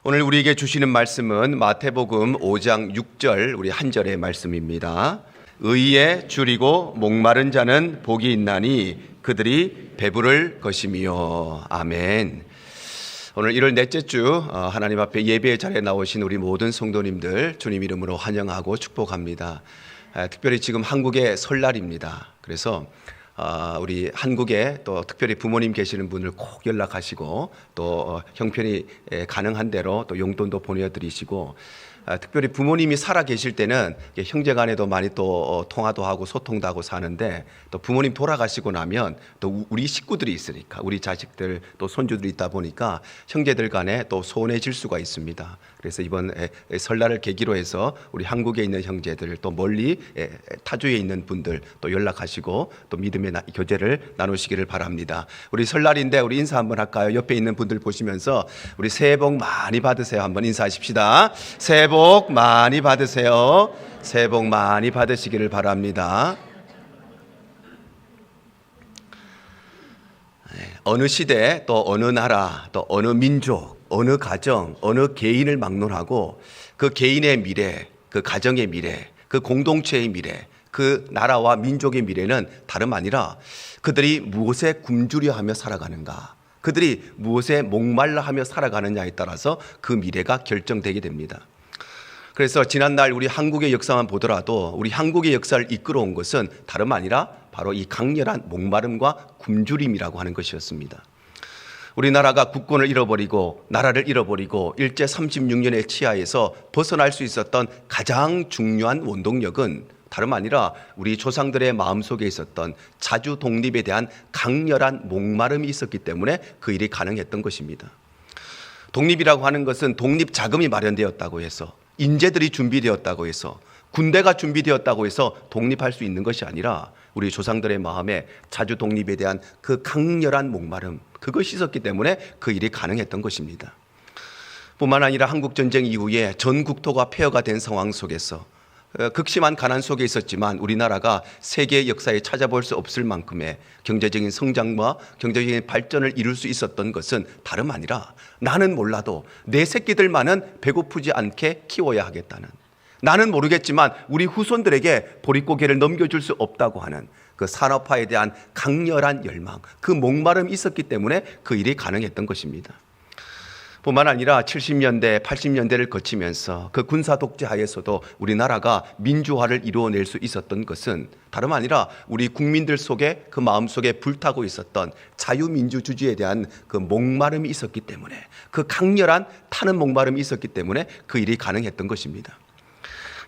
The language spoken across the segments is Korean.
오늘 우리에게 주시는 말씀은 마태복음 5장 6절 우리 한 절의 말씀입니다. 의에 줄이고 목마른 자는 복이 있나니 그들이 배부를 것이며. 아멘. 오늘 1월 넷째 주 하나님 앞에 예배의 자리에 나오신 우리 모든 성도님들 주님 이름으로 환영하고 축복합니다. 특별히 지금 한국의 설날입니다. 그래서 우리 한국에 또 특별히 부모님 계시는 분들 꼭 연락하시고 또 형편이 가능한 대로 또 용돈도 보내드리시고, 특별히 부모님이 살아 계실 때는 형제간에도 많이 또 통화도 하고 소통도 하고 사는데, 또 부모님 돌아가시고 나면 또 우리 식구들이 있으니까, 우리 자식들 또 손주들이 있다 보니까 형제들 간에 또 소원해질 수가 있습니다. 그래서 이번 설날을 계기로 해서 우리 한국에 있는 형제들, 또 멀리 타주에 있는 분들 또 연락하시고 또 믿음의 교제를 나누시기를 바랍니다. 우리 설날인데 우리 인사 한번 할까요? 옆에 있는 분들 보시면서 우리 새해 복 많이 받으세요. 한번 인사하십시다. 새해 복 많이 받으세요. 새해 복 많이 받으시기를 바랍니다. 어느 시대, 또 어느 나라, 또 어느 민족, 어느 가정, 어느 개인을 막론하고 그 개인의 미래, 그 가정의 미래, 그 공동체의 미래, 그 나라와 민족의 미래는 다름 아니라 그들이 무엇에 굶주려 하며 살아가는가, 그들이 무엇에 목말라 하며 살아가느냐에 따라서 그 미래가 결정되게 됩니다. 그래서 지난날 우리 한국의 역사만 보더라도 우리 한국의 역사를 이끌어온 것은 다름 아니라 바로 이 강렬한 목마름과 굶주림이라고 하는 것이었습니다. 우리나라가 국권을 잃어버리고 나라를 잃어버리고 일제 36년의 치하에서 벗어날 수 있었던 가장 중요한 원동력은 다름 아니라 우리 조상들의 마음속에 있었던 자주 독립에 대한 강렬한 목마름이 있었기 때문에 그 일이 가능했던 것입니다. 독립이라고 하는 것은 독립 자금이 마련되었다고 해서, 인재들이 준비되었다고 해서, 군대가 준비되었다고 해서 독립할 수 있는 것이 아니라 우리 조상들의 마음에 자주 독립에 대한 그 강렬한 목마름, 그것이 있었기 때문에 그 일이 가능했던 것입니다. 뿐만 아니라 한국전쟁 이후에 전 국토가 폐허가 된 상황 속에서 극심한 가난 속에 있었지만 우리나라가 세계 역사에 찾아볼 수 없을 만큼의 경제적인 성장과 경제적인 발전을 이룰 수 있었던 것은 다름 아니라 나는 몰라도 내 새끼들만은 배고프지 않게 키워야 하겠다는, 나는 모르겠지만 우리 후손들에게 보릿고개를 넘겨줄 수 없다고 하는 그 산업화에 대한 강렬한 열망, 그 목마름이 있었기 때문에 그 일이 가능했던 것입니다. 뿐만 아니라 70년대, 80년대를 거치면서 그 군사 독재 하에서도 우리나라가 민주화를 이루어낼 수 있었던 것은 다름 아니라 우리 국민들 속에, 그 마음속에 불타고 있었던 자유민주주의에 대한 그 목마름이 있었기 때문에, 그 강렬한 타는 목마름이 있었기 때문에 그 일이 가능했던 것입니다.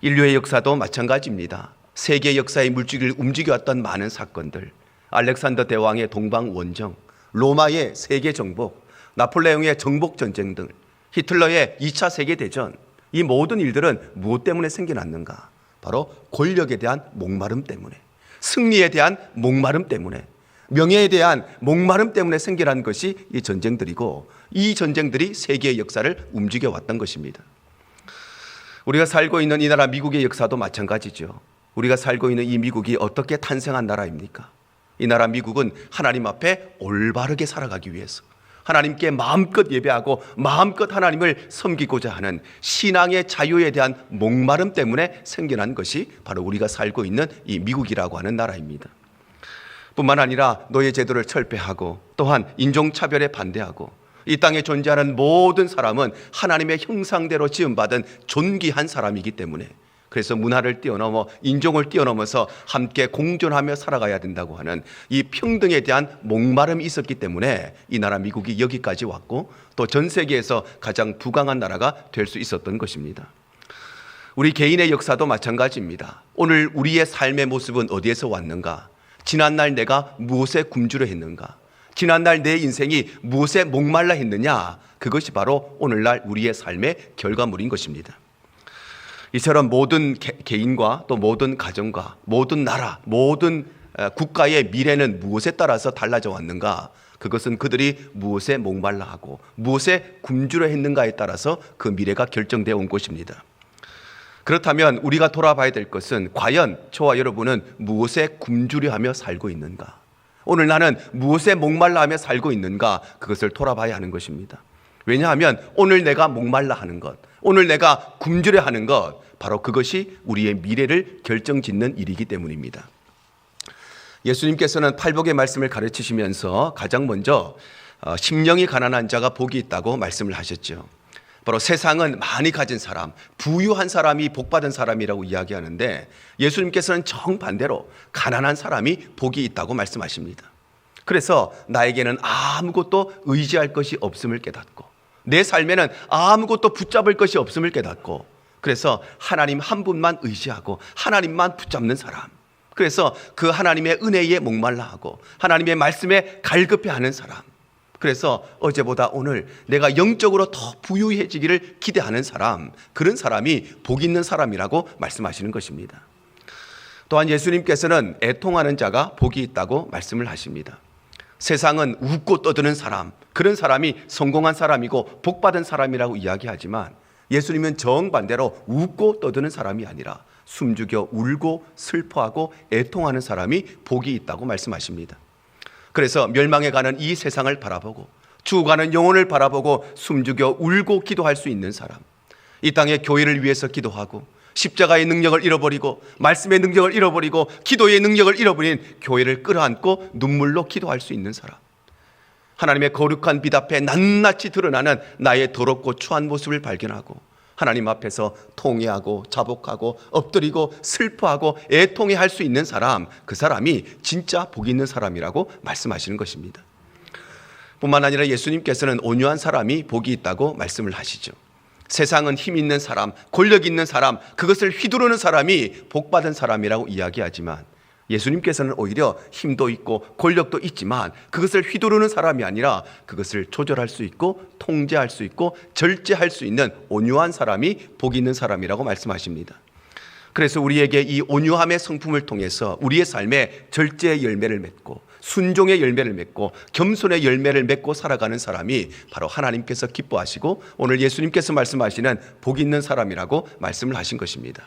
인류의 역사도 마찬가지입니다. 세계 역사의 물줄기를 움직여왔던 많은 사건들, 알렉산더 대왕의 동방 원정, 로마의 세계 정복, 나폴레옹의 정복 전쟁 등, 히틀러의 2차 세계대전, 이 모든 일들은 무엇 때문에 생겨났는가? 바로 권력에 대한 목마름 때문에, 승리에 대한 목마름 때문에, 명예에 대한 목마름 때문에 생겨난 것이 이 전쟁들이고, 이 전쟁들이 세계의 역사를 움직여왔던 것입니다. 우리가 살고 있는 이 나라 미국의 역사도 마찬가지죠. 우리가 살고 있는 이 미국이 어떻게 탄생한 나라입니까? 이 나라 미국은 하나님 앞에 올바르게 살아가기 위해서, 하나님께 마음껏 예배하고 마음껏 하나님을 섬기고자 하는 신앙의 자유에 대한 목마름 때문에 생겨난 것이 바로 우리가 살고 있는 이 미국이라고 하는 나라입니다. 뿐만 아니라 노예 제도를 철폐하고, 또한 인종차별에 반대하고, 이 땅에 존재하는 모든 사람은 하나님의 형상대로 지음받은 존귀한 사람이기 때문에, 그래서 문화를 뛰어넘어 인종을 뛰어넘어서 함께 공존하며 살아가야 된다고 하는 이 평등에 대한 목마름이 있었기 때문에 이 나라 미국이 여기까지 왔고, 또 전 세계에서 가장 부강한 나라가 될 수 있었던 것입니다. 우리 개인의 역사도 마찬가지입니다. 오늘 우리의 삶의 모습은 어디에서 왔는가? 지난날 내가 무엇에 굶주려 했는가? 지난날 내 인생이 무엇에 목말라 했느냐? 그것이 바로 오늘날 우리의 삶의 결과물인 것입니다. 이처럼 모든 개인과 또 모든 가정과 모든 나라, 모든 국가의 미래는 무엇에 따라서 달라져 왔는가? 그것은 그들이 무엇에 목말라 하고 무엇에 굶주려 했는가에 따라서 그 미래가 결정되어 온 것입니다. 그렇다면 우리가 돌아봐야 될 것은, 과연 저와 여러분은 무엇에 굶주려 하며 살고 있는가? 오늘 나는 무엇에 목말라 하며 살고 있는가? 그것을 돌아봐야 하는 것입니다. 왜냐하면 오늘 내가 목말라 하는 것, 오늘 내가 굶주려 하는 것, 바로 그것이 우리의 미래를 결정짓는 일이기 때문입니다. 예수님께서는 팔복의 말씀을 가르치시면서 가장 먼저 심령이 가난한 자가 복이 있다고 말씀을 하셨죠. 바로 세상은 많이 가진 사람, 부유한 사람이 복받은 사람이라고 이야기하는데 예수님께서는 정반대로 가난한 사람이 복이 있다고 말씀하십니다. 그래서 나에게는 아무것도 의지할 것이 없음을 깨닫고 내 삶에는 아무것도 붙잡을 것이 없음을 깨닫고 그래서 하나님 한 분만 의지하고 하나님만 붙잡는 사람, 그래서 그 하나님의 은혜에 목말라하고 하나님의 말씀에 갈급해하는 사람, 그래서 어제보다 오늘 내가 영적으로 더 부유해지기를 기대하는 사람, 그런 사람이 복 있는 사람이라고 말씀하시는 것입니다. 또한 예수님께서는 애통하는 자가 복이 있다고 말씀을 하십니다. 세상은 웃고 떠드는 사람, 그런 사람이 성공한 사람이고 복받은 사람이라고 이야기하지만 예수님은 정반대로 웃고 떠드는 사람이 아니라 숨죽여 울고 슬퍼하고 애통하는 사람이 복이 있다고 말씀하십니다. 그래서 멸망해 가는 이 세상을 바라보고 죽어가는 영혼을 바라보고 숨죽여 울고 기도할 수 있는 사람, 이 땅의 교회를 위해서 기도하고 십자가의 능력을 잃어버리고 말씀의 능력을 잃어버리고 기도의 능력을 잃어버린 교회를 끌어안고 눈물로 기도할 수 있는 사람, 하나님의 거룩한 빛 앞에 낱낱이 드러나는 나의 더럽고 추한 모습을 발견하고 하나님 앞에서 통회하고 자복하고 엎드리고 슬퍼하고 애통해 할 수 있는 사람, 그 사람이 진짜 복 있는 사람이라고 말씀하시는 것입니다. 뿐만 아니라 예수님께서는 온유한 사람이 복이 있다고 말씀을 하시죠. 세상은 힘 있는 사람, 권력 있는 사람, 그것을 휘두르는 사람이 복받은 사람이라고 이야기하지만 예수님께서는 오히려 힘도 있고 권력도 있지만 그것을 휘두르는 사람이 아니라 그것을 조절할 수 있고 통제할 수 있고 절제할 수 있는 온유한 사람이 복 있는 사람이라고 말씀하십니다. 그래서 우리에게 이 온유함의 성품을 통해서 우리의 삶에 절제의 열매를 맺고 순종의 열매를 맺고 겸손의 열매를 맺고 살아가는 사람이 바로 하나님께서 기뻐하시고 오늘 예수님께서 말씀하시는 복 있는 사람이라고 말씀을 하신 것입니다.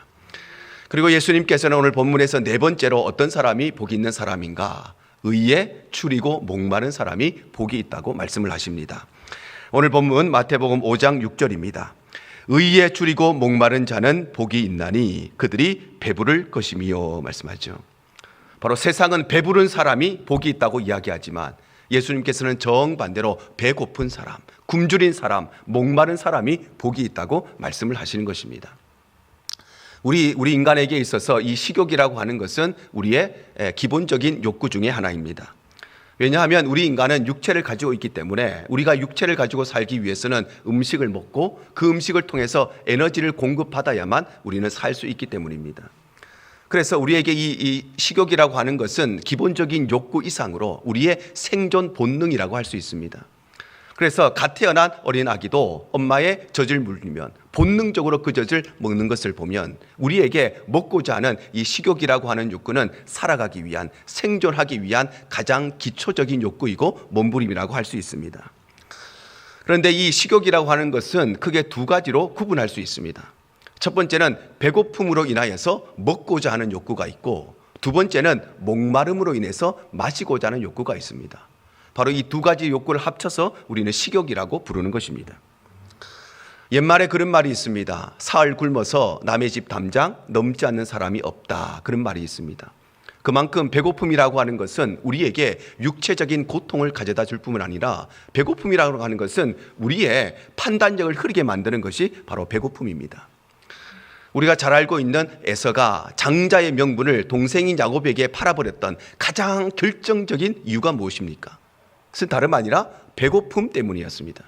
그리고 예수님께서는 오늘 본문에서 네 번째로 어떤 사람이 복이 있는 사람인가? 의에 추리고 목마른 사람이 복이 있다고 말씀을 하십니다. 오늘 본문 마태복음 5장 6절입니다. 의에 추리고 목마른 자는 복이 있나니 그들이 배부를 것이미요 말씀하죠. 바로 세상은 배부른 사람이 복이 있다고 이야기하지만 예수님께서는 정반대로 배고픈 사람, 굶주린 사람, 목마른 사람이 복이 있다고 말씀을 하시는 것입니다. 우리 인간에게 있어서 이 식욕이라고 하는 것은 우리의 기본적인 욕구 중에 하나입니다. 왜냐하면 우리 인간은 육체를 가지고 있기 때문에 우리가 육체를 가지고 살기 위해서는 음식을 먹고 그 음식을 통해서 에너지를 공급받아야만 우리는 살 수 있기 때문입니다. 그래서 우리에게 이 식욕이라고 하는 것은 기본적인 욕구 이상으로 우리의 생존 본능이라고 할 수 있습니다. 그래서 갓 태어난 어린 아기도 엄마의 젖을 물리면 본능적으로 그 젖을 먹는 것을 보면 우리에게 먹고자 하는 이 식욕이라고 하는 욕구는 살아가기 위한, 생존하기 위한 가장 기초적인 욕구이고 몸부림이라고 할 수 있습니다. 그런데 이 식욕이라고 하는 것은 크게 두 가지로 구분할 수 있습니다. 첫 번째는 배고픔으로 인하여서 먹고자 하는 욕구가 있고, 두 번째는 목마름으로 인해서 마시고자 하는 욕구가 있습니다. 바로 이 두 가지 욕구를 합쳐서 우리는 식욕이라고 부르는 것입니다. 옛말에 그런 말이 있습니다. 사흘 굶어서 남의 집 담장 넘지 않는 사람이 없다, 그런 말이 있습니다. 그만큼 배고픔이라고 하는 것은 우리에게 육체적인 고통을 가져다 줄 뿐만 아니라 배고픔이라고 하는 것은 우리의 판단력을 흐리게 만드는 것이 바로 배고픔입니다. 우리가 잘 알고 있는 에서가 장자의 명분을 동생인 야곱에게 팔아버렸던 가장 결정적인 이유가 무엇입니까? 그것은 다름 아니라 배고픔 때문이었습니다.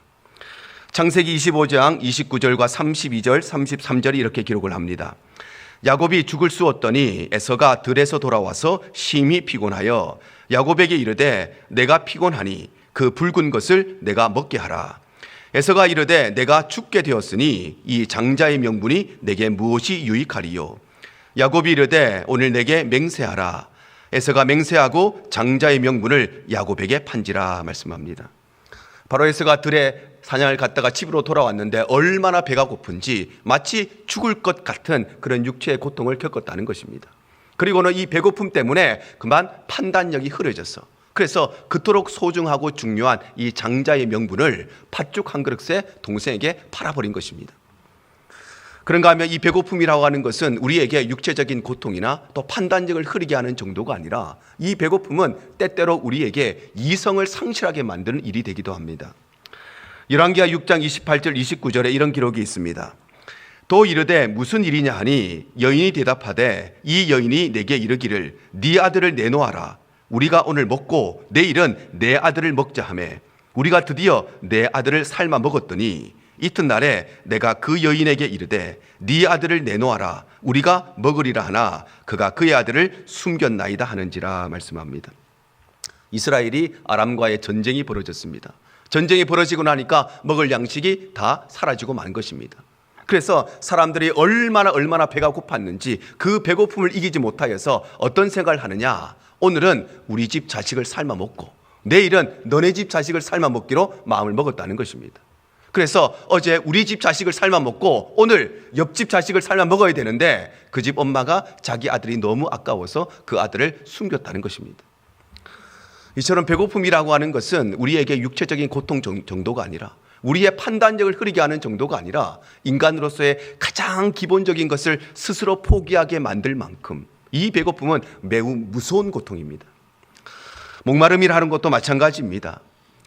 창세기 25장 29절과 32절, 33절이 이렇게 기록을 합니다. 야곱이 죽을 쑤었더니 에서가 들에서 돌아와서 심히 피곤하여 야곱에게 이르되 내가 피곤하니 그 붉은 것을 내가 먹게 하라. 에서가 이르되 내가 죽게 되었으니 이 장자의 명분이 내게 무엇이 유익하리요? 야곱이 이르되 오늘 내게 맹세하라. 에서가 맹세하고 장자의 명분을 야곱에게 판지라 말씀합니다. 바로 에서가 들에 사냥을 갔다가 집으로 돌아왔는데 얼마나 배가 고픈지 마치 죽을 것 같은 그런 육체의 고통을 겪었다는 것입니다. 그리고는 이 배고픔 때문에 그만 판단력이 흐려져서 그래서 그토록 소중하고 중요한 이 장자의 명분을 팥죽 한 그릇에 동생에게 팔아버린 것입니다. 그런가 하면 이 배고픔이라고 하는 것은 우리에게 육체적인 고통이나 또 판단력을 흐리게 하는 정도가 아니라 이 배고픔은 때때로 우리에게 이성을 상실하게 만드는 일이 되기도 합니다. 열왕기하 6장 28절 29절에 이런 기록이 있습니다. 또 이르되 무슨 일이냐 하니 여인이 대답하되 이 여인이 내게 이르기를 네 아들을 내놓아라. 우리가 오늘 먹고 내일은 내 아들을 먹자 하매 우리가 드디어 내 아들을 삶아 먹었더니 이튿날에 내가 그 여인에게 이르되 네 아들을 내놓아라. 우리가 먹으리라 하나 그가 그의 아들을 숨겼나이다 하는지라 말씀합니다. 이스라엘이 아람과의 전쟁이 벌어졌습니다. 전쟁이 벌어지고 나니까 먹을 양식이 다 사라지고 만 것입니다. 그래서 사람들이 얼마나 배가 고팠는지 그 배고픔을 이기지 못하여서 어떤 생각을 하느냐, 오늘은 우리 집 자식을 삶아 먹고 내일은 너네 집 자식을 삶아 먹기로 마음을 먹었다는 것입니다. 그래서 어제 우리 집 자식을 삶아 먹고 오늘 옆집 자식을 삶아 먹어야 되는데 그 집 엄마가 자기 아들이 너무 아까워서 그 아들을 숨겼다는 것입니다. 이처럼 배고픔이라고 하는 것은 우리에게 육체적인 고통 정도가 아니라 우리의 판단력을 흐리게 하는 정도가 아니라 인간으로서의 가장 기본적인 것을 스스로 포기하게 만들 만큼 이 배고픔은 매우 무서운 고통입니다. 목마름이라는 것도 마찬가지입니다.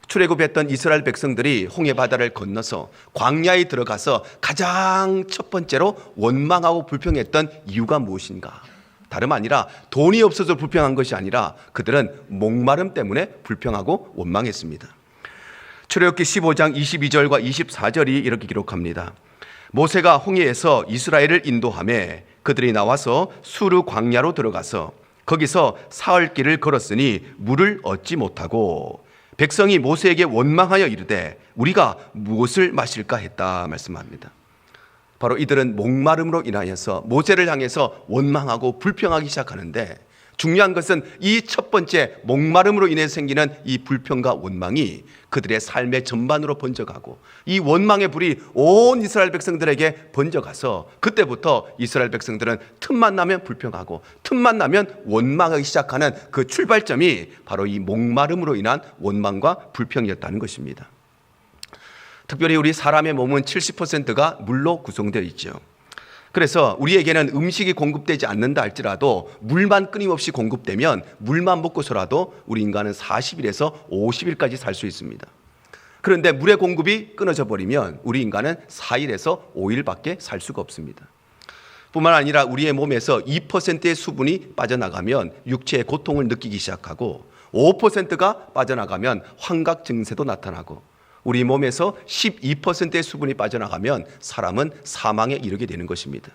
출애굽했던 이스라엘 백성들이 홍해 바다를 건너서 광야에 들어가서 가장 첫 번째로 원망하고 불평했던 이유가 무엇인가? 다름 아니라 돈이 없어서 불평한 것이 아니라 그들은 목마름 때문에 불평하고 원망했습니다. 출애굽기 15장 22절과 24절이 이렇게 기록합니다. 모세가 홍해에서 이스라엘을 인도하며 그들이 나와서 수르 광야로 들어가서 거기서 사흘 길을 걸었으니 물을 얻지 못하고 백성이 모세에게 원망하여 이르되 우리가 무엇을 마실까 했다 말씀합니다. 바로 이들은 목마름으로 인하여서 모세를 향해서 원망하고 불평하기 시작하는데 중요한 것은 이 첫 번째 목마름으로 인해 생기는 이 불평과 원망이 그들의 삶의 전반으로 번져가고 이 원망의 불이 온 이스라엘 백성들에게 번져가서 그때부터 이스라엘 백성들은 틈만 나면 불평하고 틈만 나면 원망하기 시작하는 그 출발점이 바로 이 목마름으로 인한 원망과 불평이었다는 것입니다. 특별히 우리 사람의 몸은 70%가 물로 구성되어 있죠. 그래서 우리에게는 음식이 공급되지 않는다 할지라도 물만 끊임없이 공급되면 물만 먹고서라도 우리 인간은 40일에서 50일까지 살 수 있습니다. 그런데 물의 공급이 끊어져 버리면 우리 인간은 4일에서 5일밖에 살 수가 없습니다. 뿐만 아니라 우리의 몸에서 2%의 수분이 빠져나가면 육체의 고통을 느끼기 시작하고 5%가 빠져나가면 환각 증세도 나타나고 우리 몸에서 12%의 수분이 빠져나가면 사람은 사망에 이르게 되는 것입니다.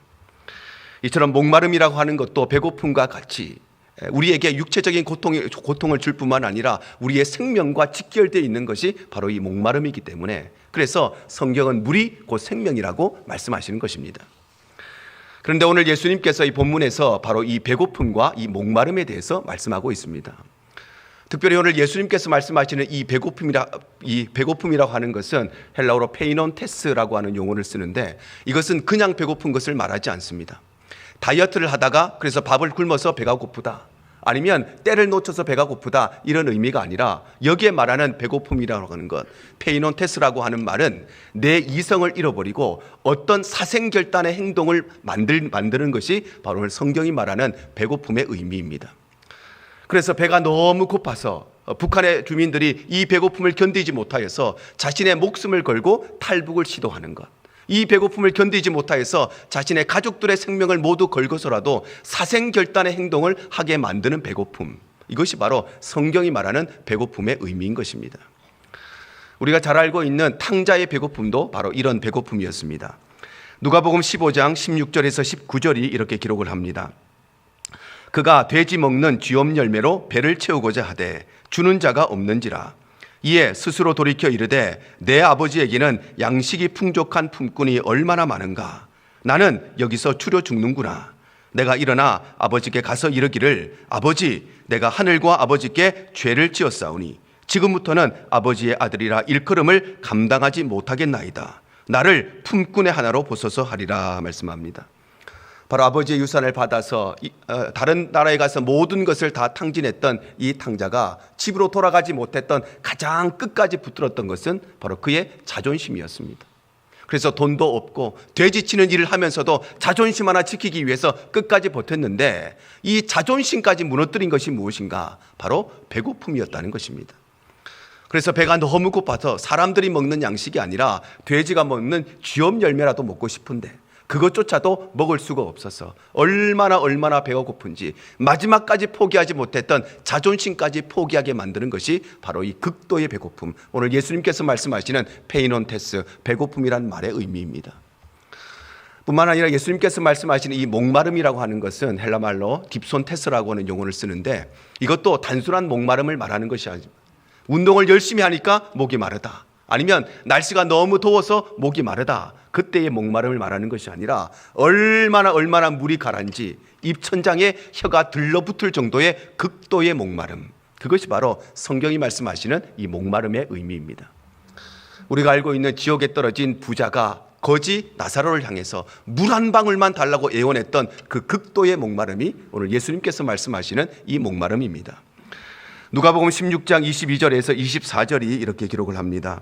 이처럼 목마름이라고 하는 것도 배고픔과 같이 우리에게 육체적인 고통을 줄 뿐만 아니라 우리의 생명과 직결되어 있는 것이 바로 이 목마름이기 때문에 그래서 성경은 물이 곧 생명이라고 말씀하시는 것입니다. 그런데 오늘 예수님께서 이 본문에서 바로 이 배고픔과 이 목마름에 대해서 말씀하고 있습니다. 특별히 오늘 예수님께서 말씀하시는 이 배고픔이라고 하는 것은 헬라어로 페이논테스라고 하는 용어를 쓰는데 이것은 그냥 배고픈 것을 말하지 않습니다. 다이어트를 하다가 그래서 밥을 굶어서 배가 고프다, 아니면 때를 놓쳐서 배가 고프다, 이런 의미가 아니라 여기에 말하는 배고픔이라고 하는 것, 페이논테스라고 하는 말은 내 이성을 잃어버리고 어떤 사생결단의 행동을 만드는 것이 바로 오늘 성경이 말하는 배고픔의 의미입니다. 그래서 배가 너무 고파서 북한의 주민들이 이 배고픔을 견디지 못하여서 자신의 목숨을 걸고 탈북을 시도하는 것, 이 배고픔을 견디지 못하여서 자신의 가족들의 생명을 모두 걸고서라도 사생결단의 행동을 하게 만드는 배고픔, 이것이 바로 성경이 말하는 배고픔의 의미인 것입니다. 우리가 잘 알고 있는 탕자의 배고픔도 바로 이런 배고픔이었습니다. 누가복음 15장 16절에서 19절이 이렇게 기록을 합니다. 그가 돼지 먹는 쥐엄 열매로 배를 채우고자 하되 주는 자가 없는지라. 이에 스스로 돌이켜 이르되 내 아버지에게는 양식이 풍족한 품꾼이 얼마나 많은가. 나는 여기서 추려 죽는구나. 내가 일어나 아버지께 가서 이르기를 아버지, 내가 하늘과 아버지께 죄를 지었사오니 지금부터는 아버지의 아들이라 일컬음을 감당하지 못하겠나이다. 나를 품꾼의 하나로 보소서 하리라 말씀합니다. 바로 아버지의 유산을 받아서 다른 나라에 가서 모든 것을 다 탕진했던 이 탕자가 집으로 돌아가지 못했던 가장 끝까지 붙들었던 것은 바로 그의 자존심이었습니다. 그래서 돈도 없고 돼지치는 일을 하면서도 자존심 하나 지키기 위해서 끝까지 버텼는데 이 자존심까지 무너뜨린 것이 무엇인가? 바로 배고픔이었다는 것입니다. 그래서 배가 너무 고파서 사람들이 먹는 양식이 아니라 돼지가 먹는 쥐엄 열매라도 먹고 싶은데 그것조차도 먹을 수가 없어서 얼마나 배가 고픈지 마지막까지 포기하지 못했던 자존심까지 포기하게 만드는 것이 바로 이 극도의 배고픔, 오늘 예수님께서 말씀하시는 페이논테스, 배고픔이란 말의 의미입니다. 뿐만 아니라 예수님께서 말씀하시는 이 목마름이라고 하는 것은 헬라 말로 딥손테스라고 하는 용어를 쓰는데 이것도 단순한 목마름을 말하는 것이 아닙니다. 운동을 열심히 하니까 목이 마르다, 아니면 날씨가 너무 더워서 목이 마르다, 그때의 목마름을 말하는 것이 아니라 얼마나 물이 가라앉지 입천장에 혀가 들러붙을 정도의 극도의 목마름, 그것이 바로 성경이 말씀하시는 이 목마름의 의미입니다. 우리가 알고 있는 지옥에 떨어진 부자가 거지 나사로를 향해서 물 한 방울만 달라고 애원했던 그 극도의 목마름이 오늘 예수님께서 말씀하시는 이 목마름입니다. 누가복음 16장 22절에서 24절이 이렇게 기록을 합니다.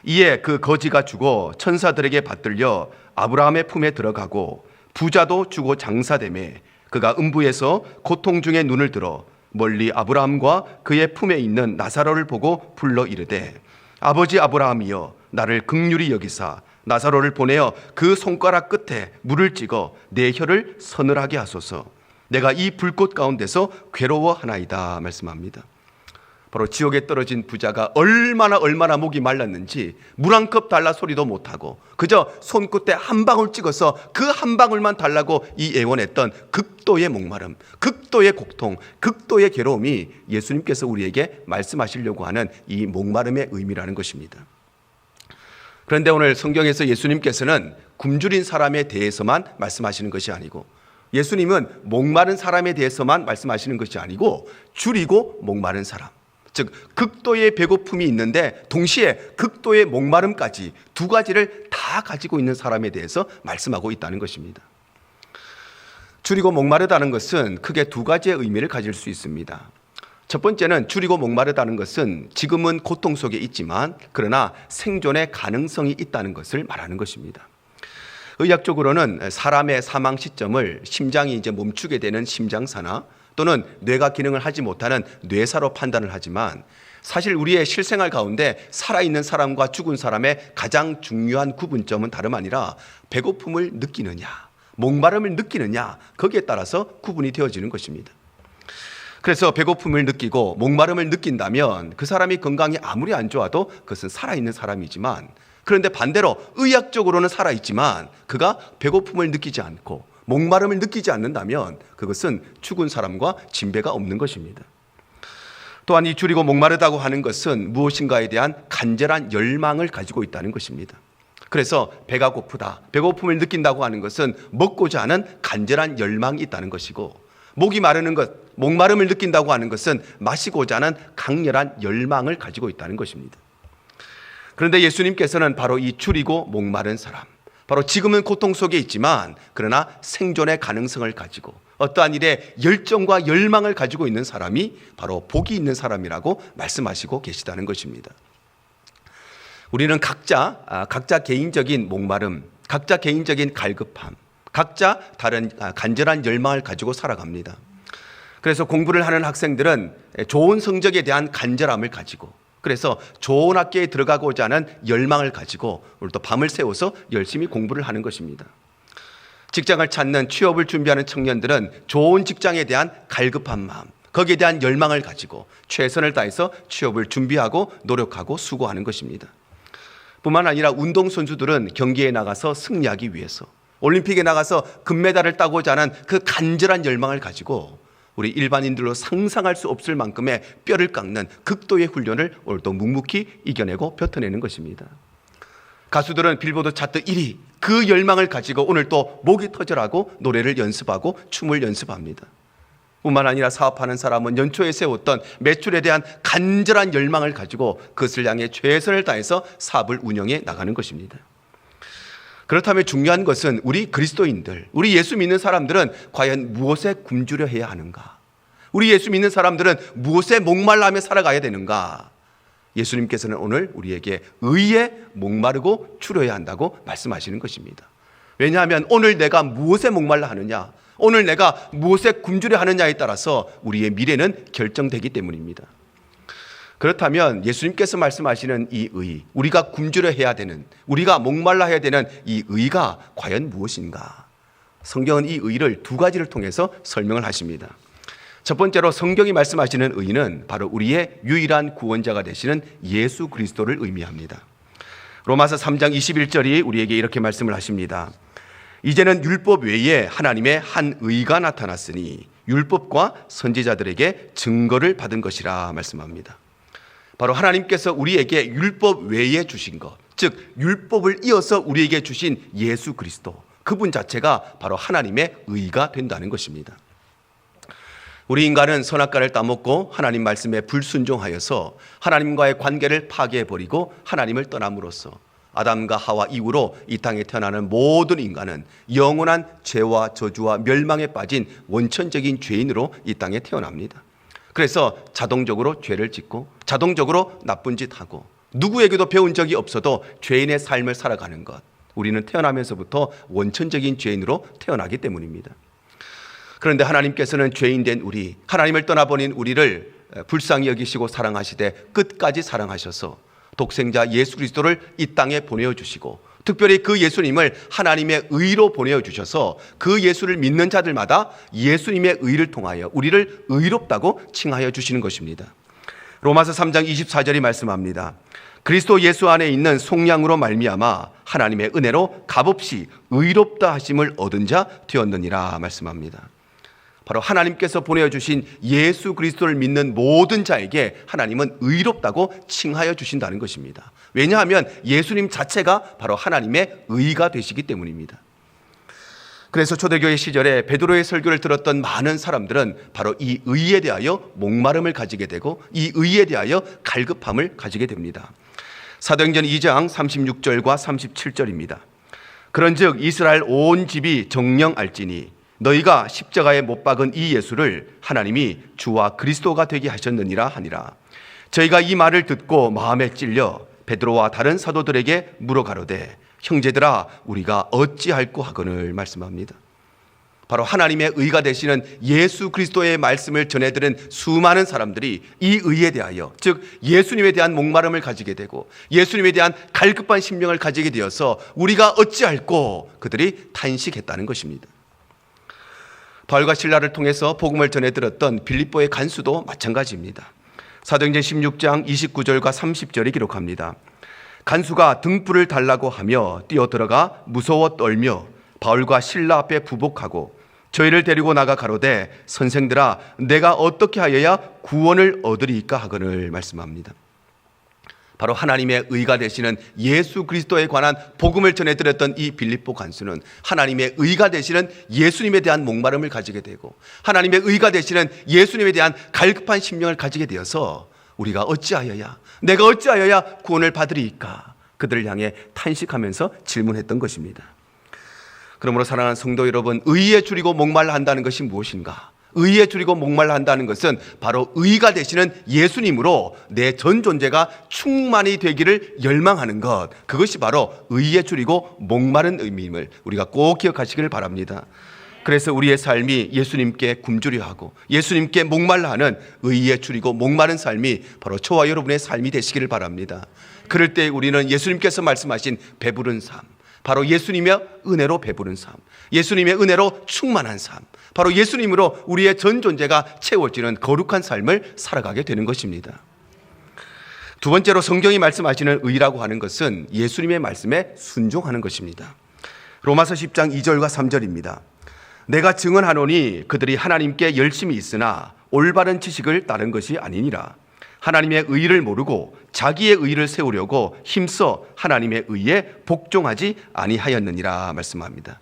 이에 그 거지가 죽어 천사들에게 받들려 아브라함의 품에 들어가고 부자도 죽어 장사되매 그가 음부에서 고통 중에 눈을 들어 멀리 아브라함과 그의 품에 있는 나사로를 보고 불러 이르되 아버지 아브라함이여 나를 긍휼히 여기사 나사로를 보내어 그 손가락 끝에 물을 찍어 내 혀를 서늘하게 하소서. 내가 이 불꽃 가운데서 괴로워하나이다 말씀합니다. 바로 지옥에 떨어진 부자가 얼마나 목이 말랐는지 물 한 컵 달라 소리도 못하고 그저 손끝에 한 방울 찍어서 그 한 방울만 달라고 이 애원했던 극도의 목마름, 극도의 고통, 극도의 괴로움이 예수님께서 우리에게 말씀하시려고 하는 이 목마름의 의미라는 것입니다. 그런데 오늘 성경에서 예수님께서는 굶주린 사람에 대해서만 말씀하시는 것이 아니고 예수님은 목마른 사람에 대해서만 말씀하시는 것이 아니고 줄이고 목마른 사람, 즉 극도의 배고픔이 있는데 동시에 극도의 목마름까지 두 가지를 다 가지고 있는 사람에 대해서 말씀하고 있다는 것입니다. 줄이고 목마르다는 것은 크게 두 가지의 의미를 가질 수 있습니다. 첫 번째는 줄이고 목마르다는 것은 지금은 고통 속에 있지만 그러나 생존의 가능성이 있다는 것을 말하는 것입니다. 의학적으로는 사람의 사망 시점을 심장이 멈추게 되는 심장사나 또는 뇌가 기능을 하지 못하는 뇌사로 판단을 하지만 사실 우리의 실생활 가운데 살아있는 사람과 죽은 사람의 가장 중요한 구분점은 다름 아니라 배고픔을 느끼느냐, 목마름을 느끼느냐, 거기에 따라서 구분이 되어지는 것입니다. 그래서 배고픔을 느끼고 목마름을 느낀다면 그 사람이 건강이 아무리 안 좋아도 그것은 살아있는 사람이지만, 그런데 반대로 의학적으로는 살아있지만 그가 배고픔을 느끼지 않고 목마름을 느끼지 않는다면 그것은 죽은 사람과 진배가 없는 것입니다. 또한 이 줄이고 목마르다고 하는 것은 무엇인가에 대한 간절한 열망을 가지고 있다는 것입니다. 그래서 배가 고프다, 배고픔을 느낀다고 하는 것은 먹고자 하는 간절한 열망이 있다는 것이고, 목이 마르는 것, 목마름을 느낀다고 하는 것은 마시고자 하는 강렬한 열망을 가지고 있다는 것입니다. 그런데 예수님께서는 바로 이 줄이고 목마른 사람, 바로 지금은 고통 속에 있지만 그러나 생존의 가능성을 가지고 어떠한 일에 열정과 열망을 가지고 있는 사람이 바로 복이 있는 사람이라고 말씀하시고 계시다는 것입니다. 우리는 각자 개인적인 목마름, 각자 개인적인 갈급함, 각자 다른 간절한 열망을 가지고 살아갑니다. 그래서 공부를 하는 학생들은 좋은 성적에 대한 간절함을 가지고, 그래서 좋은 학교에 들어가고자 하는 열망을 가지고 오늘도 밤을 새워서 열심히 공부를 하는 것입니다. 직장을 찾는, 취업을 준비하는 청년들은 좋은 직장에 대한 갈급한 마음, 거기에 대한 열망을 가지고 최선을 다해서 취업을 준비하고 노력하고 수고하는 것입니다. 뿐만 아니라 운동선수들은 경기에 나가서 승리하기 위해서, 올림픽에 나가서 금메달을 따고자 하는 그 간절한 열망을 가지고 우리 일반인들로 상상할 수 없을 만큼의 뼈를 깎는 극도의 훈련을 오늘도 묵묵히 이겨내고 뱉어내는 것입니다. 가수들은 빌보드 차트 1위, 그 열망을 가지고 오늘 또 목이 터져라고 노래를 연습하고 춤을 연습합니다. 뿐만 아니라 사업하는 사람은 연초에 세웠던 매출에 대한 간절한 열망을 가지고 그것을 향해 최선을 다해서 사업을 운영해 나가는 것입니다. 그렇다면 중요한 것은 우리 그리스도인들, 우리 예수 믿는 사람들은 과연 무엇에 굶주려 해야 하는가? 우리 예수 믿는 사람들은 무엇에 목말라하며 살아가야 되는가? 예수님께서는 오늘 우리에게 의에 목마르고 추려야 한다고 말씀하시는 것입니다. 왜냐하면 오늘 내가 무엇에 목말라 하느냐, 오늘 내가 무엇에 굶주려 하느냐에 따라서 우리의 미래는 결정되기 때문입니다. 그렇다면 예수님께서 말씀하시는 이 의, 우리가 굶주려 해야 되는, 우리가 목말라 해야 되는 이 의가 과연 무엇인가? 성경은 이 의를 두 가지를 통해서 설명을 하십니다. 첫 번째로 성경이 말씀하시는 의는 바로 우리의 유일한 구원자가 되시는 예수 그리스도를 의미합니다. 로마서 3장 21절이 우리에게 이렇게 말씀을 하십니다. 이제는 율법 외에 하나님의 한 의가 나타났으니 율법과 선지자들에게 증거를 받은 것이라 말씀합니다. 바로 하나님께서 우리에게 율법 외에 주신 것, 즉 율법을 이어서 우리에게 주신 예수 그리스도, 그분 자체가 바로 하나님의 의가 된다는 것입니다. 우리 인간은 선악과를 따먹고 하나님 말씀에 불순종하여서 하나님과의 관계를 파괴해버리고 하나님을 떠남으로써 아담과 하와 이후로 이 땅에 태어나는 모든 인간은 영원한 죄와 저주와 멸망에 빠진 원천적인 죄인으로 이 땅에 태어납니다. 그래서 자동적으로 죄를 짓고 자동적으로 나쁜 짓 하고 누구에게도 배운 적이 없어도 죄인의 삶을 살아가는 것, 우리는 태어나면서부터 원천적인 죄인으로 태어나기 때문입니다. 그런데 하나님께서는 죄인된 우리, 하나님을 떠나버린 우리를 불쌍히 여기시고 사랑하시되 끝까지 사랑하셔서 독생자 예수 그리스도를 이 땅에 보내어주시고 특별히 그 예수님을 하나님의 의로 보내어주셔서 그 예수를 믿는 자들마다 예수님의 의를 통하여 우리를 의롭다고 칭하여 주시는 것입니다. 로마서 3장 24절이 말씀합니다. 그리스도 예수 안에 있는 속량으로 말미암아 하나님의 은혜로 값없이 의롭다 하심을 얻은 자 되었느니라 말씀합니다. 바로 하나님께서 보내주신 예수 그리스도를 믿는 모든 자에게 하나님은 의롭다고 칭하여 주신다는 것입니다. 왜냐하면 예수님 자체가 바로 하나님의 의가 되시기 때문입니다. 그래서 초대교회 시절에 베드로의 설교를 들었던 많은 사람들은 바로 이 의에 대하여 목마름을 가지게 되고 이 의에 대하여 갈급함을 가지게 됩니다. 사도행전 2장 36절과 37절입니다. 그런즉 이스라엘 온 집이 정녕 알지니 너희가 십자가에 못 박은 이 예수를 하나님이 주와 그리스도가 되게 하셨느니라 하니라. 저희가 이 말을 듣고 마음에 찔려 베드로와 다른 사도들에게 물어가로되 형제들아 우리가 어찌할꼬 하거늘 말씀합니다. 바로 하나님의 의가 되시는 예수 그리스도의 말씀을 전해들은 수많은 사람들이 이 의에 대하여, 즉 예수님에 대한 목마름을 가지게 되고 예수님에 대한 갈급한 심령을 가지게 되어서 우리가 어찌할꼬 그들이 탄식했다는 것입니다. 바울과 실라를 통해서 복음을 전해들었던 빌립보의 간수도 마찬가지입니다. 사도행전 16장 29절과 30절이 기록합니다. 간수가 등불을 달라고 하며 뛰어들어가 무서워 떨며 바울과 실라 앞에 부복하고 저희를 데리고 나가 가로되 선생들아 내가 어떻게 하여야 구원을 얻으리이까 하거늘 말씀합니다. 바로 하나님의 의가 되시는 예수 그리스도에 관한 복음을 전해드렸던 이 빌립보 간수는 하나님의 의가 되시는 예수님에 대한 목마름을 가지게 되고 하나님의 의가 되시는 예수님에 대한 갈급한 심령을 가지게 되어서 우리가 어찌하여야, 내가 어찌하여야 구원을 받으리이까 그들을 향해 탄식하면서 질문했던 것입니다. 그러므로 사랑하는 성도 여러분, 의에 줄이고 목말라 한다는 것이 무엇인가? 의에 줄이고 목말라 한다는 것은 바로 의가 되시는 예수님으로 내 전 존재가 충만히 되기를 열망하는 것, 그것이 바로 의에 줄이고 목마른 의미임을 우리가 꼭 기억하시길 바랍니다. 그래서 우리의 삶이 예수님께 굶주려 하고 예수님께 목말라 하는 의에 줄이고 목마른 삶이 바로 저와 여러분의 삶이 되시기를 바랍니다. 그럴 때 우리는 예수님께서 말씀하신 배부른 삶, 바로 예수님의 은혜로 배부른 삶, 예수님의 은혜로 충만한 삶, 바로 예수님으로 우리의 전 존재가 채워지는 거룩한 삶을 살아가게 되는 것입니다. 두 번째로 성경이 말씀하시는 의라고 하는 것은 예수님의 말씀에 순종하는 것입니다. 로마서 10장 2절과 3절입니다. 내가 증언하노니 그들이 하나님께 열심히 있으나 올바른 지식을 따른 것이 아니니라. 하나님의 의를 모르고 자기의 의를 세우려고 힘써 하나님의 의에 복종하지 아니하였느니라 말씀합니다.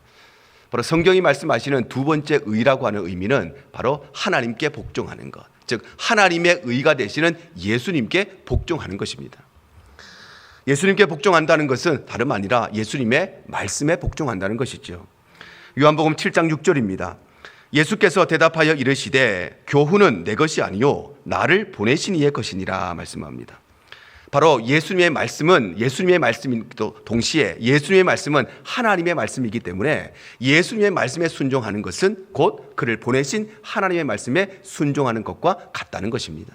바로 성경이 말씀하시는 두 번째 의라고 하는 의미는 바로 하나님께 복종하는 것, 즉 하나님의 의가 되시는 예수님께 복종하는 것입니다. 예수님께 복종한다는 것은 다름 아니라 예수님의 말씀에 복종한다는 것이죠. 요한복음 7장 6절입니다. 예수께서 대답하여 이르시되 교훈은 내 것이 아니요 나를 보내신 이의 것이니라 말씀합니다. 바로 예수님의 말씀은 예수님의 말씀이기도 동시에 예수님의 말씀은 하나님의 말씀이기 때문에 예수님의 말씀에 순종하는 것은 곧 그를 보내신 하나님의 말씀에 순종하는 것과 같다는 것입니다.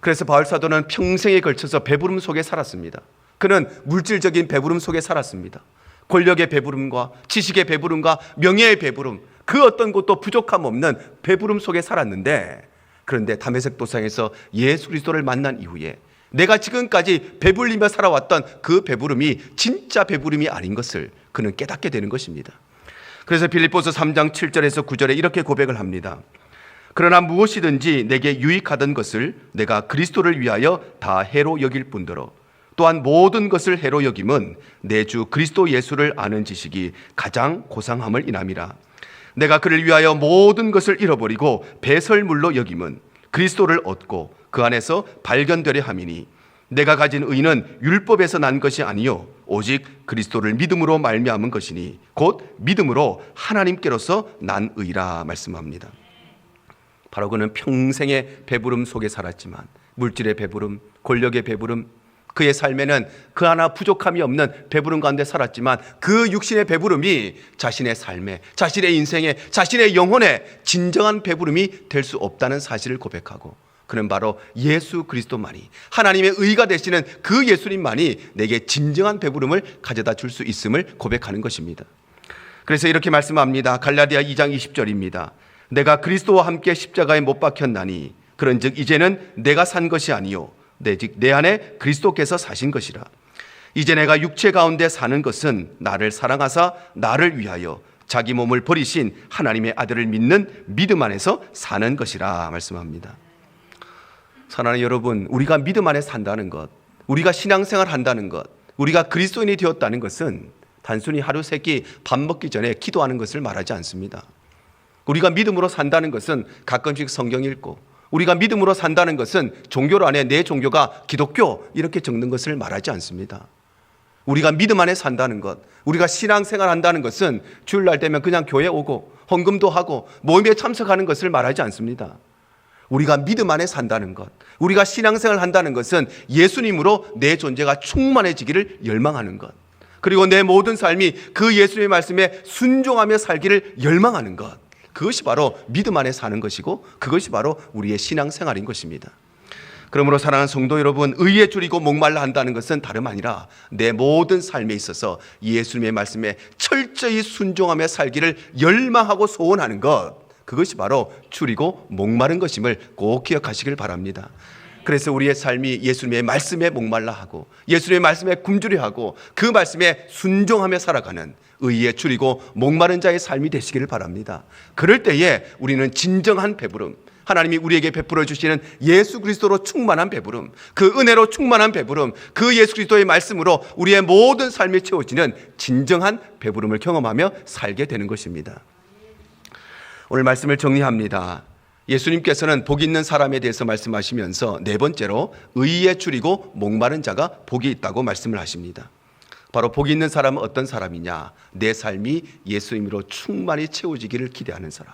그래서 바울 사도는 평생에 걸쳐서 배부름 속에 살았습니다. 그는 물질적인 배부름 속에 살았습니다. 권력의 배부름과 지식의 배부름과 명예의 배부름, 그 어떤 것도 부족함 없는 배부름 속에 살았는데, 그런데 다메섹 도상에서 예수 그리스도를 만난 이후에 내가 지금까지 배불리며 살아왔던 그 배부름이 진짜 배부름이 아닌 것을 그는 깨닫게 되는 것입니다. 그래서 빌립보서 3장 7절에서 9절에 이렇게 고백을 합니다. 그러나 무엇이든지 내게 유익하던 것을 내가 그리스도를 위하여 다 해로 여길 뿐더러 또한 모든 것을 해로 여김은 내 주 그리스도 예수를 아는 지식이 가장 고상함을 인함이라. 내가 그를 위하여 모든 것을 잃어버리고 배설물로 여김은 그리스도를 얻고 그 안에서 발견되려 함이니 내가 가진 의는 율법에서 난 것이 아니요 오직 그리스도를 믿음으로 말미암은 것이니 곧 믿음으로 하나님께로서 난 의라 말씀합니다. 바로 그는 평생의 배부름 속에 살았지만 물질의 배부름, 권력의 배부름, 그의 삶에는 그 하나 부족함이 없는 배부름 가운데 살았지만 그 육신의 배부름이 자신의 삶에, 자신의 인생에, 자신의 영혼에 진정한 배부름이 될 수 없다는 사실을 고백하고, 그는 바로 예수 그리스도만이, 하나님의 의가 되시는 그 예수님만이 내게 진정한 배부름을 가져다 줄 수 있음을 고백하는 것입니다. 그래서 이렇게 말씀합니다. 갈라디아 2장 20절입니다. 내가 그리스도와 함께 십자가에 못 박혔나니 그런즉 이제는 내가 산 것이 아니요 내 안에 그리스도께서 사신 것이라. 이제 내가 육체 가운데 사는 것은 나를 사랑하사 나를 위하여 자기 몸을 버리신 하나님의 아들을 믿는 믿음 안에서 사는 것이라 말씀합니다. 사랑하는 여러분, 우리가 믿음 안에 산다는 것, 우리가 신앙생활 한다는 것, 우리가 그리스도인이 되었다는 것은 단순히 하루 세 끼 밥 먹기 전에 기도하는 것을 말하지 않습니다. 우리가 믿음으로 산다는 것은 가끔씩 성경 읽고, 우리가 믿음으로 산다는 것은 종교 안에 내 종교가 기독교 이렇게 적는 것을 말하지 않습니다. 우리가 믿음 안에 산다는 것, 우리가 신앙생활 한다는 것은 주일날 되면 그냥 교회 오고 헌금도 하고 모임에 참석하는 것을 말하지 않습니다. 우리가 믿음 안에 산다는 것, 우리가 신앙생활 한다는 것은 예수님으로 내 존재가 충만해지기를 열망하는 것, 그리고 내 모든 삶이 그 예수님의 말씀에 순종하며 살기를 열망하는 것, 그것이 바로 믿음 안에 사는 것이고 그것이 바로 우리의 신앙생활인 것입니다. 그러므로 사랑하는 성도 여러분, 의에 줄이고 목말라 한다는 것은 다름 아니라 내 모든 삶에 있어서 예수님의 말씀에 철저히 순종하며 살기를 열망하고 소원하는 것, 그것이 바로 줄이고 목마른 것임을 꼭 기억하시길 바랍니다. 그래서 우리의 삶이 예수님의 말씀에 목말라 하고 예수님의 말씀에 굶주려 하고 그 말씀에 순종하며 살아가는 의에 줄이고 목마른 자의 삶이 되시기를 바랍니다. 그럴 때에 우리는 진정한 배부름, 하나님이 우리에게 베풀어 주시는 예수 그리스도로 충만한 배부름, 그 은혜로 충만한 배부름, 그 예수 그리스도의 말씀으로 우리의 모든 삶이 채워지는 진정한 배부름을 경험하며 살게 되는 것입니다. 오늘 말씀을 정리합니다. 예수님께서는 복 있는 사람에 대해서 말씀하시면서 네 번째로 의에 줄이고 목마른 자가 복이 있다고 말씀을 하십니다. 바로 복이 있는 사람은 어떤 사람이냐? 내 삶이 예수님으로 충만히 채워지기를 기대하는 사람,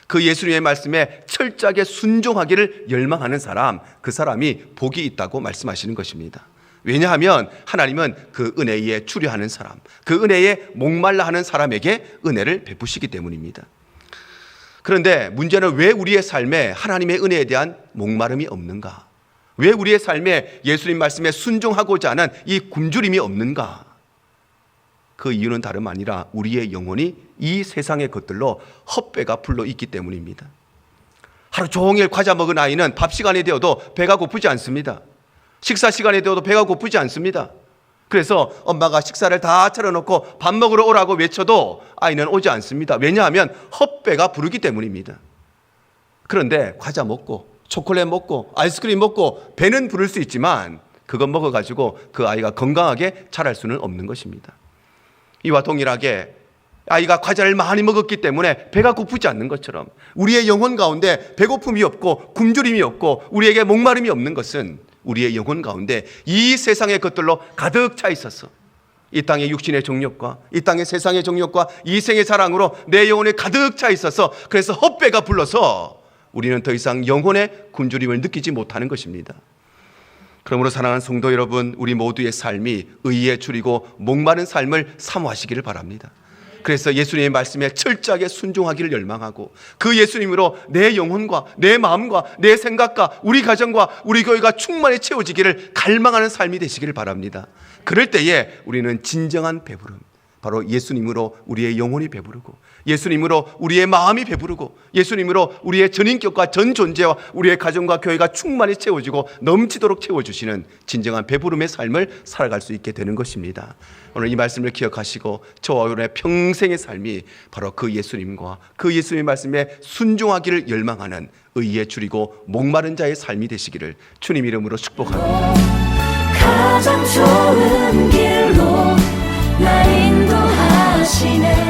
그 예수님의 말씀에 철저하게 순종하기를 열망하는 사람, 그 사람이 복이 있다고 말씀하시는 것입니다. 왜냐하면 하나님은 그 은혜에 주려하는 사람, 그 은혜에 목말라 하는 사람에게 은혜를 베푸시기 때문입니다. 그런데 문제는 왜 우리의 삶에 하나님의 은혜에 대한 목마름이 없는가? 왜 우리의 삶에 예수님 말씀에 순종하고자 하는 이 굶주림이 없는가? 그 이유는 다름 아니라 우리의 영혼이 이 세상의 것들로 헛배가 불러 있기 때문입니다. 하루 종일 과자 먹은 아이는 밥 시간이 되어도 배가 고프지 않습니다. 식사 시간이 되어도 배가 고프지 않습니다. 그래서 엄마가 식사를 다 차려놓고 밥 먹으러 오라고 외쳐도 아이는 오지 않습니다. 왜냐하면 헛배가 부르기 때문입니다. 그런데 과자 먹고 초콜릿 먹고 아이스크림 먹고 배는 부를 수 있지만 그것 먹어가지고 그 아이가 건강하게 자랄 수는 없는 것입니다. 이와 동일하게 아이가 과자를 많이 먹었기 때문에 배가 고프지 않는 것처럼 우리의 영혼 가운데 배고픔이 없고 굶주림이 없고 우리에게 목마름이 없는 것은 우리의 영혼 가운데 이 세상의 것들로 가득 차 있었어. 이 땅의 육신의 정욕과 이 땅의 세상의 정욕과 이 생의 사랑으로 내 영혼에 가득 차 있어서 그래서 헛배가 불러서 우리는 더 이상 영혼의 굶주림을 느끼지 못하는 것입니다. 그러므로 사랑하는 성도 여러분, 우리 모두의 삶이 의에 줄이고 목마른 삶을 사모하시기를 바랍니다. 그래서 예수님의 말씀에 철저하게 순종하기를 열망하고 그 예수님으로 내 영혼과 내 마음과 내 생각과 우리 가정과 우리 교회가 충만히 채워지기를 갈망하는 삶이 되시기를 바랍니다. 그럴 때에 우리는 진정한 배부름, 바로 예수님으로 우리의 영혼이 배부르고 예수님으로 우리의 마음이 배부르고 예수님으로 우리의 전인격과 전 존재와 우리의 가정과 교회가 충만히 채워지고 넘치도록 채워주시는 진정한 배부름의 삶을 살아갈 수 있게 되는 것입니다. 오늘 이 말씀을 기억하시고 저와 여러분의 평생의 삶이 바로 그 예수님과 그 예수님의 말씀에 순종하기를 열망하는 의에 줄이고 목마른 자의 삶이 되시기를 주님 이름으로 축복합니다. 가장 좋은 길로 날 인도하시네.